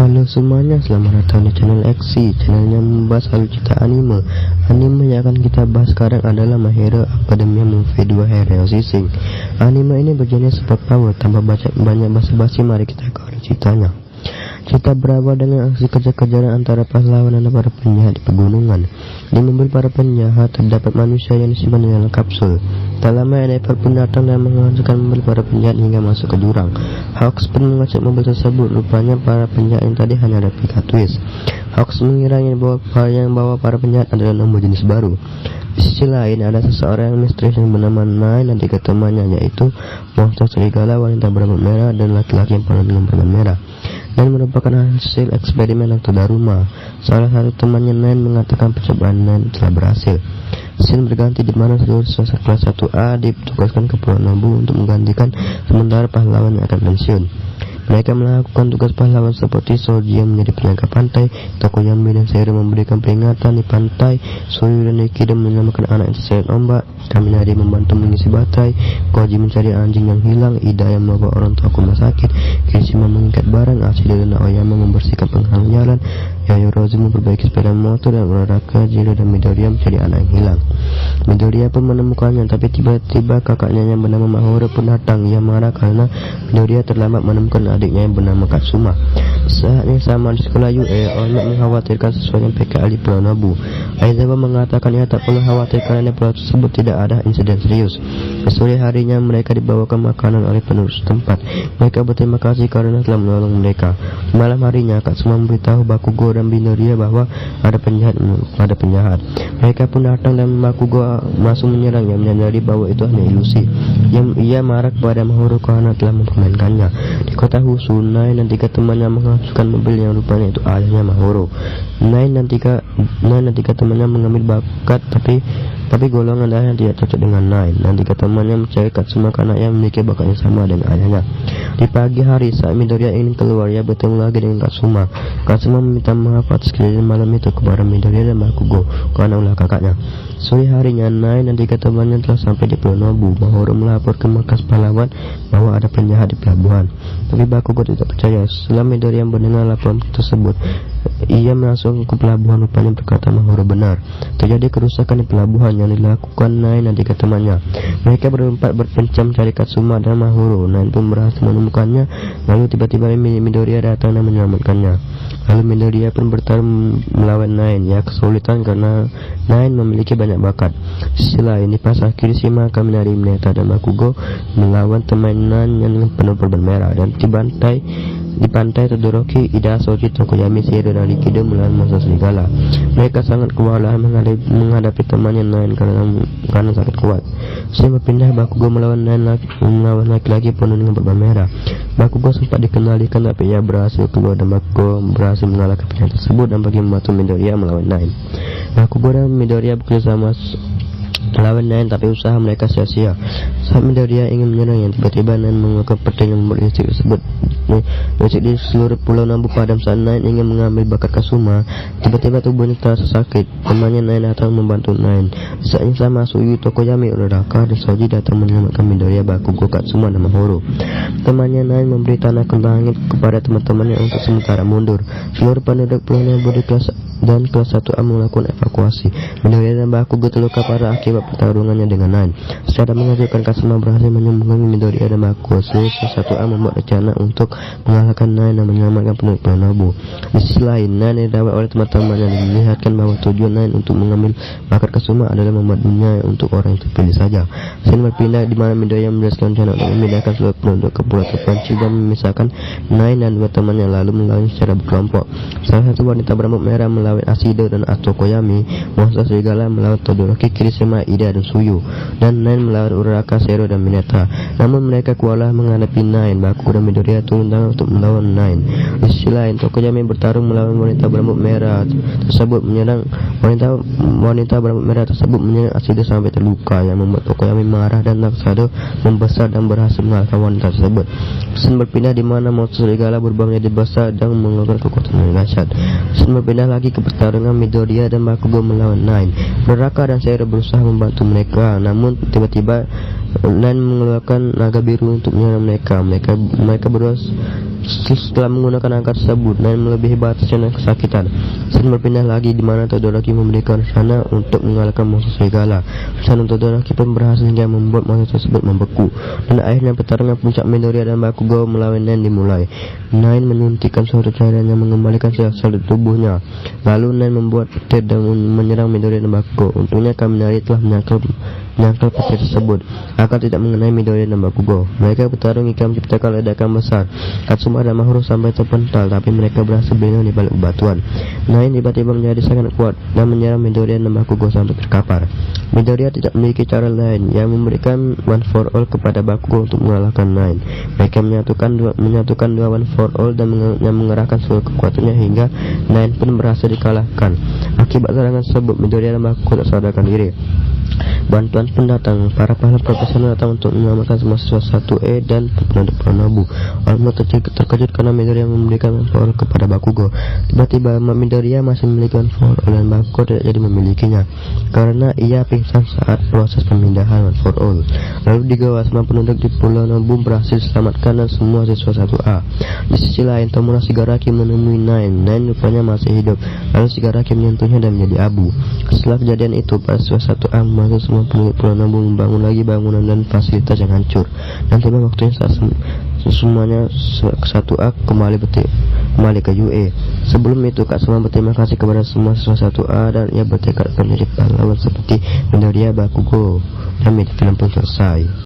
Halo semuanya, selamat datang di channel Exi, channelnya membahas alur-cerita anime. Anime yang akan kita bahas sekarang adalah My Hero Academia Movie 2 Hero Rising. Anime ini berjenis support power, tanpa banyak basa-basi, mari kita ke alur ceritanya. Cerita berawal dengan aksi kejar-kejaran antara pahlawan dan para penjahat di pegunungan. Di mobil para penjahat terdapat manusia yang disimpan di dalam kapsul. Tak lama Endeavor pun datang dan menghancurkan mobil para penjahat hingga masuk ke jurang. Hawks pun mengecek mobil tersebut. Rupanya para penjahat yang tadi hanya ada pika twist. Hawks mengira yang bawa para penjahat adalah nomor jenis baru. Di sisi lain ada seseorang yang misterius yang bernama Nine dan tiga temannya, yaitu monster serigala, wanita berambut merah, dan laki-laki yang penuh dengan perban merah, dan merupakan hasil eksperimen Dr. Daruma. Salah satu temannya Nine mengatakan percobaan Nine telah berhasil. Scene berganti di mana seluruh siswa kelas 1A ditugaskan ke Pulau Nobu untuk menggantikan sementara pahlawan yang akan pensiun. Mereka melakukan tugas pahlawan seperti Soji yang menjadi penjaga pantai, Tokoyami dan Seiro memberikan peringatan di pantai, Soyu dan Nikida menyelamatkan anak yang terseret ombak, Kaminari membantu mengisi baterai, Koji mencari anjing yang hilang, Ida yang membawa orang tua ke rumah sakit, Kirishima mengikat barang, Ashida dan Aoyama membersihkan penghalang jalan, Yayorozu memperbaiki sepeda motor, dan Uraraka, Jiro dan Midoriya mencari anak yang hilang. Midoriya pun menemukannya, tapi tiba-tiba kakaknya yang bernama Mahoro pun datang. Ia marah karena Midoriya terlambat menemukan adiknya yang bernama Katsuma. Saat yang sama di sekolah UE, Olmec mengkhawatirkan sesuatu yang PKL di Pulau Nobu. Aizawa mengatakan ia tak perlu khawatir karena pulau tersebut tidak ada insiden serius. Sore harinya mereka dibawakan makanan oleh penduduk setempat. Mereka berterima kasih karena telah menolong mereka. Malam harinya Katsuma memberitahu Bakugo dan Midoriya bahwa ada penjahat. Mereka pun datang dan Bakugo masuk menyerang, yang menyadari bahwa itu hanya ilusi. Ia marah kepada Mahoro karena telah mempermainkannya. Di kota Husu, Nine dan tiga temannya menghancurkan mobil yang rupanya itu ayahnya Mahoro. Nine dan tiga temannya mengambil bakat, tapi golongan darah yang tidak cocok dengan Nine, dan tiga temannya mencari Katsuma karena ia memiliki bakatnya sama dengan ayahnya. Di pagi hari saat Midoriya ingin keluar, ia bertemu lagi dengan Katsuma. Katsuma meminta maaf atas kejadian malam itu kepada Midoriya dan Bakugo karena ulah kakaknya. Sore harinya Nine dan tiga temannya telah sampai di Pulau Nobu. Mahoro melapor ke markas pahlawan bahwa ada penjahat di pelabuhan, tapi Bakugo tidak percaya. Setelah Midoriya mendengar laporan tersebut, ia langsung ke pelabuhan. Rupanya berkata Mahoro benar, terjadi kerusakan di pelabuhan yang dilakukan Nine dan tiga temannya. Mereka berempat berpencam mencari Katsuma dan Mahoro. Nine pun berhasil menemukannya. Lalu tiba-tiba Midoriya datang dan menyelamatkannya. Lalu Midoriya pun bertarung melawan Nine. Ia kesulitan karena Nine memiliki banyak bakat. Sisi lain di pasar Kirishima, Kaminari, Mineta dan Bakugo melawan teman Nine yang penuh perban merah, dan di pantai Todoroki, Ida, Soji, Tokoyami, Seiro dan Nikida melawan monster serigala. Mereka sangat kewalahan menghadapi temannya Nine karena sangat kuat. Setelah berpindah, Bakugo melawan Nine melawan laki-laki penuh dengan perban merah. Bakugo sempat dikendalikan, tapi ia berhasil keluar dan Bakugo berhasil mengalahkan penjahat tersebut dan bagi membantu Midoriya melawan Nine. Bakugo dan Midoriya bekerjasama melawan Nine, tapi usaha mereka sia-sia. Saat Midoriya ingin menyerangnya, tiba-tiba Nine mengeluarkan pedang yang membuat listrik tersebut di seluruh Pulau Nobu padam. Saat Nine ingin mengambil bakat Katsuma, tiba-tiba tubuhnya terasa sakit. Temannya Nine datang membantu Nine. Saat yang sama Soyu, Tokoyami, Uraraka dan Soji datang menyelamatkan Midoriya, Bakugo, Katsuma dan Mahoro. Temannya Nine memberi tanah ke langit kepada teman-temannya untuk sementara mundur. Seluruh penduduk Pulau Nobu di kelas 1A melakukan evakuasi. Midoriya dan Bakugo terluka parah akibat pertarungannya dengan Nine. Secara mengejutkan, Katsuma berhasil menyembunyikan Midoriya dan Bakugo. Seluruh 1A membuat rencana untuk mengalahkan Nine dan menyelamatkan penduduk Pulau Nobu. Di sisi lain, Nine dirawat oleh teman-temannya dan dilihatkan bahwa tujuan Nine untuk mengambil bakat Katsuma adalah membuat dunia untuk orang yang terpilih saja. Scene berpindah di mana Midoriya menjelaskan rencana untuk memindahkan seluruh penduduk ke pulau terpencil dan memisahkan Nine dan dua temannya, lalu melawan secara berkelompok. Salah satu wanita berambut merah melawan Ashida dan Tokoyami, monster serigala melawan Todoroki, Kirishima, Ida dan Suyu, dan Nine melawan Uraraka, Seiro dan Mineta. Namun mereka kewalahan menghadapi Nine. Bakugo dan Midoriya turun tangan untuk melawan Nine. Di sisi lain, Tokoyami bertarung melawan wanita berambut merah tersebut menyerang Ashida sampai terluka, yang membuat Tokoyami marah dan Taksado membesar dan berhasil mengalahkan wanita tersebut. Scene berpindah di mana monster serigala berubah menjadi besar dan mengeluarkan kekuatan yang dahsyat. Scene berpindah lagi ke pertarungan Midoriya dan Bakugo melawan Nine. Uraraka dan Seiro berusaha membantu mereka, namun tiba-tiba Nain mengeluarkan naga biru untuk menyerang mereka. Mereka berdua setelah menggunakan naga tersebut, Nain melebihi batasnya dan kesakitan. Sen berpindah lagi di mana Todoroki memberikan rencana untuk mengalahkan monster serigala. Rencana Todoroki pun berhasil hingga membuat monster tersebut membeku, dan akhirnya pertarungan puncak Midoriya dan Bakugo melawan Nain dimulai. Nain menyuntikkan suatu cairan yang mengembalikan sel-sel di tubuhnya. Lalu Nain membuat petir dan menyerang Midoriya dan Bakugo. Untungnya Kaminari telah menyangkal petir tersebut agar tidak mengenai Midoriya dan Bakugo. Mereka bertarung hingga menciptakan ledakan besar. Katsuma dan Mahoru sampai terpental, tapi mereka berhasil berlindung di balik batuan. Nain tiba-tiba menjadi sangat kuat dan menyerang Midoriya dan Bakugo sampai terkapar. Midoriya tidak memiliki cara lain yang memberikan One for All kepada Bakugo untuk mengalahkan Nain. Mereka menyatukan dua One for All dan mengerahkan seluruh kekuatannya hingga Nain pun berhasil dikalahkan. Akibat serangan tersebut, Midoriya dan Bakugo tak sadarkan diri. Bantuan pun datang. Para pahlawan profesional datang untuk menyelamatkan semua siswa 1E dan penduduk Nobu. Orang terkejut karena Midoriya memberikan One for All kepada Bakugo. Tiba-tiba Midoriya masih memiliki One for All dan Bakugo tidak jadi memilikinya karena ia pingsan saat proses pemindahan One for All. Lalu di Goa, semua penduduk di Pulau Nobu berhasil diselamatkan dan semua siswa 1A. Di sisi lain, Tomura Shigaraki menemui Nain. Nain rupanya masih hidup. Lalu Shigaraki menyentuhnya dan menjadi abu. Setelah kejadian itu, para siswa 1A membantu semua penduduk Pulau Nobu membangun lagi bangunan dan fasilitas yang hancur. Dan tiba waktunya saat semuanya 1A kembali ke UE. Sebelum itu, Katsuma berterima kasih kepada semua siswa 1A dan ia bertekad akan menjadi pahlawan seperti Midoriya, Bakugo, dan film pun selesai.